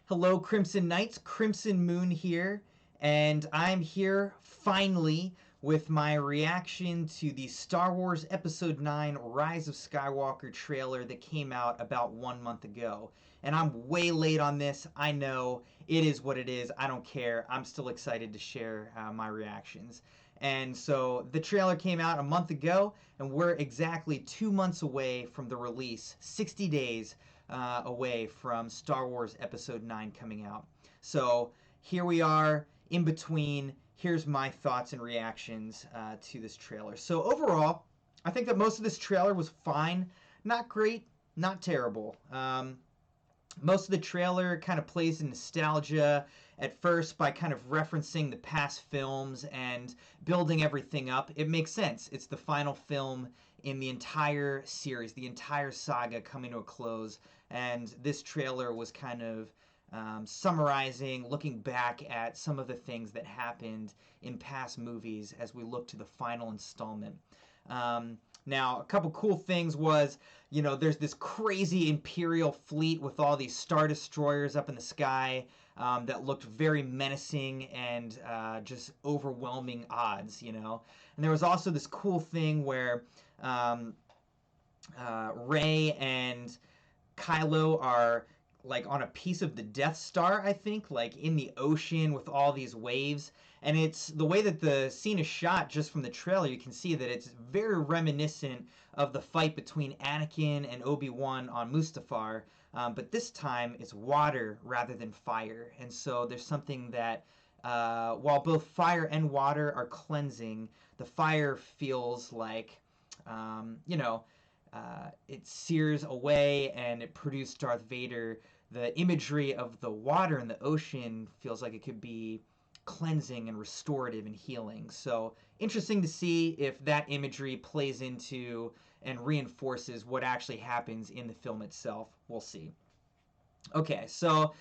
Hello, Crimson Knights. CrimsonMune here, and I'm here finally with my reaction to the Star Wars Episode 9 Rise of Skywalker trailer that came out about 1 month ago. And I'm way late on this. I know. It is what it is. I don't care. I'm still excited to share my reactions. And so the trailer came out a month ago, and we're exactly 2 months away from the release, 60 days away from Star Wars Episode 9 coming out. So here we are in between. Here's my thoughts and reactions to this trailer. So overall, I think that most of this trailer was fine. Not great, not terrible. Most of the trailer kind of plays in nostalgia at first by kind of referencing the past films and building everything up. It makes sense. It's the final film in the entire series, the entire saga coming to a close, and this trailer was kind of summarizing, looking back at some of the things that happened in past movies as we look to the final installment. Now, a couple cool things was, there's this crazy Imperial fleet with all these Star Destroyers up in the sky that looked very menacing and just overwhelming odds, And there was also this cool thing where Rey and Kylo are like on a piece of the Death Star, I think, like in the ocean with all these waves. And it's the way that the scene is shot just from the trailer, you can see that it's very reminiscent of the fight between Anakin and Obi-Wan on Mustafar. But this time it's water rather than fire. And so there's something that while both fire and water are cleansing, the fire feels like, it sears away and it produced Darth Vader. The imagery of the water in the ocean feels like it could be cleansing and restorative and healing. So interesting to see if that imagery plays into and reinforces what actually happens in the film itself. We'll see. Okay, so,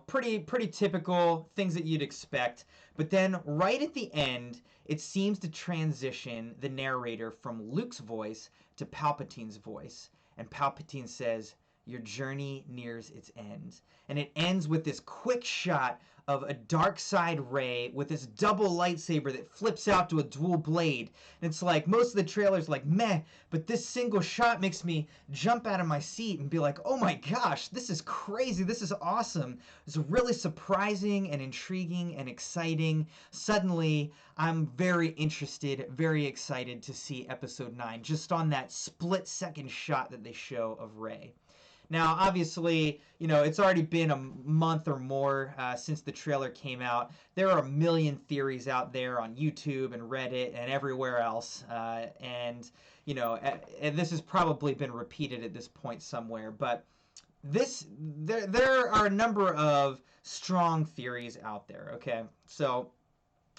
pretty typical things that you'd expect. But then right at the end, it seems to transition the narrator from Luke's voice to Palpatine's voice. And Palpatine says, "Your journey nears its end." And it ends with this quick shot of a dark side Rey with this double lightsaber that flips out to a dual blade. And it's like, most of the trailer's like, meh, but this single shot makes me jump out of my seat and be like, oh my gosh, this is crazy, this is awesome. It's really surprising and intriguing and exciting. Suddenly, I'm very interested, very excited to see Episode 9, just on that split-second shot that they show of Rey. Now, obviously, it's already been a month or more since the trailer came out. There are a million theories out there on YouTube and Reddit and everywhere else. And this has probably been repeated at this point somewhere. But there are a number of strong theories out there, okay? So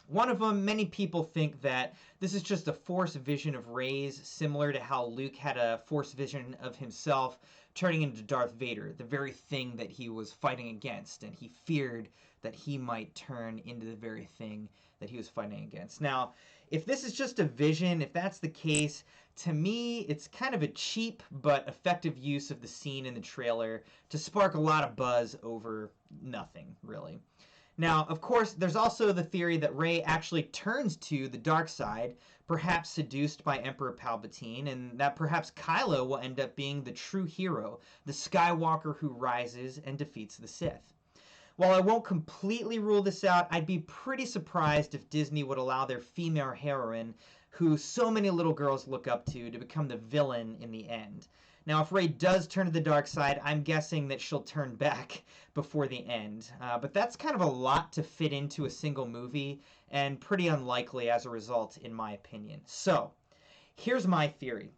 one of them, many people think that this is just a Force vision of Rey's, similar to how Luke had a Force vision of himself turning into Darth Vader, the very thing that he was fighting against, and he feared that he might turn into the very thing that he was fighting against. Now, if this is just a vision, if that's the case, to me, it's kind of a cheap but effective use of the scene in the trailer to spark a lot of buzz over nothing, really. Now, of course, there's also the theory that Rey actually turns to the dark side, perhaps seduced by Emperor Palpatine, and that perhaps Kylo will end up being the true hero, the Skywalker who rises and defeats the Sith. While I won't completely rule this out, I'd be pretty surprised if Disney would allow their female heroine, who so many little girls look up to become the villain in the end. Now, if Rey does turn to the dark side, I'm guessing that she'll turn back before the end. But that's kind of a lot to fit into a single movie, and pretty unlikely as a result, in my opinion. So, here's my theory.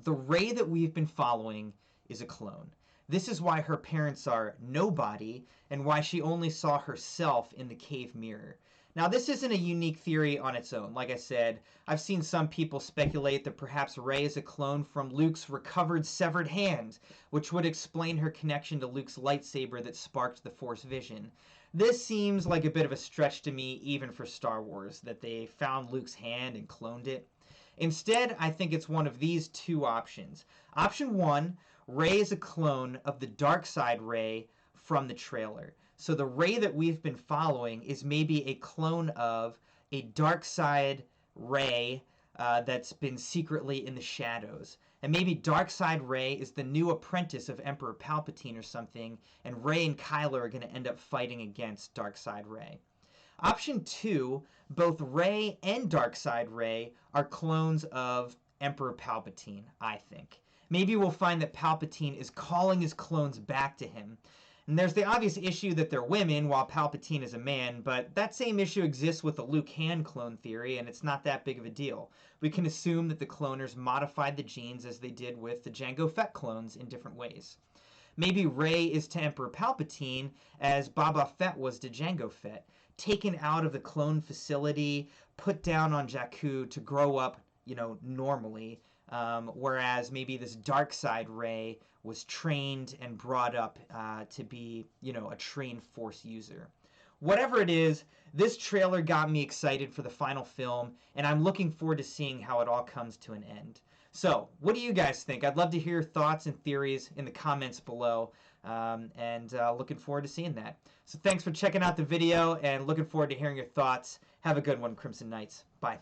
The Rey that we've been following is a clone. This is why her parents are nobody, and why she only saw herself in the cave mirror. Now, this isn't a unique theory on its own. Like I said, I've seen some people speculate that perhaps Rey is a clone from Luke's recovered severed hand, which would explain her connection to Luke's lightsaber that sparked the Force vision. This seems like a bit of a stretch to me, even for Star Wars, that they found Luke's hand and cloned it. Instead, I think it's one of these two options. Option 1, Rey is a clone of the dark side Rey from the trailer. So the Rey that we've been following is maybe a clone of a dark side Rey that's been secretly in the shadows. And maybe Darkseid Rey is the new apprentice of Emperor Palpatine or something, and Rey and Kylo are going to end up fighting against Darkseid Rey. Option 2, both Rey and Darkseid Rey are clones of Emperor Palpatine, I think. Maybe we'll find that Palpatine is calling his clones back to him. And there's the obvious issue that they're women while Palpatine is a man, but that same issue exists with the Luke Han clone theory, and it's not that big of a deal. We can assume that the cloners modified the genes as they did with the Jango Fett clones in different ways. Maybe Rey is to Emperor Palpatine as Boba Fett was to Jango Fett, taken out of the clone facility, put down on Jakku to grow up, normally, whereas maybe this Darkseid Rey was trained and brought up to be, a trained Force user. Whatever it is, this trailer got me excited for the final film, and I'm looking forward to seeing how it all comes to an end. So, what do you guys think? I'd love to hear your thoughts and theories in the comments below, and looking forward to seeing that. So thanks for checking out the video, and looking forward to hearing your thoughts. Have a good one, Crimson Knights. Bye.